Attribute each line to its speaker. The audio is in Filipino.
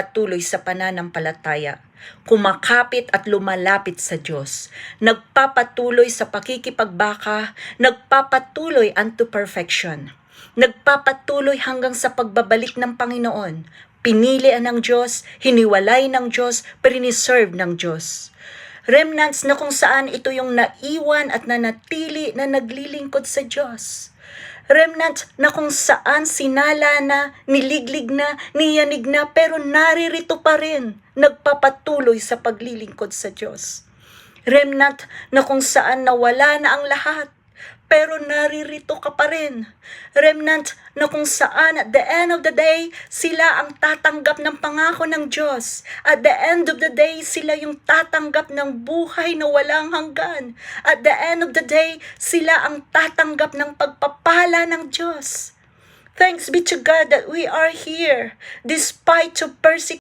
Speaker 1: patuloy sa pananampalataya, kumakapit at lumalapit sa Diyos, nagpapatuloy sa pakikipagbaka, nagpapatuloy unto perfection, nagpapatuloy hanggang sa pagbabalik ng Panginoon, pinilian ng Diyos, hiniwalay ng Diyos, preserve ng Diyos. Remnants na kung saan ito yung naiwan at nanatili na naglilingkod sa Diyos. Remnant na kung saan sinala na, niliglig na, niyanig na, pero naririto pa rin, nagpapatuloy sa paglilingkod sa Diyos. Remnant na kung saan nawala na ang lahat, pero naririto ka pa rin. Remnant na kung saan at the end of the day, sila ang tatanggap ng pangako ng Diyos. At the end of the day, sila yung tatanggap ng buhay na walang hanggan. At the end of the day, sila ang tatanggap ng pagpapala ng Diyos. Thanks be to God that we are here despite of persecution.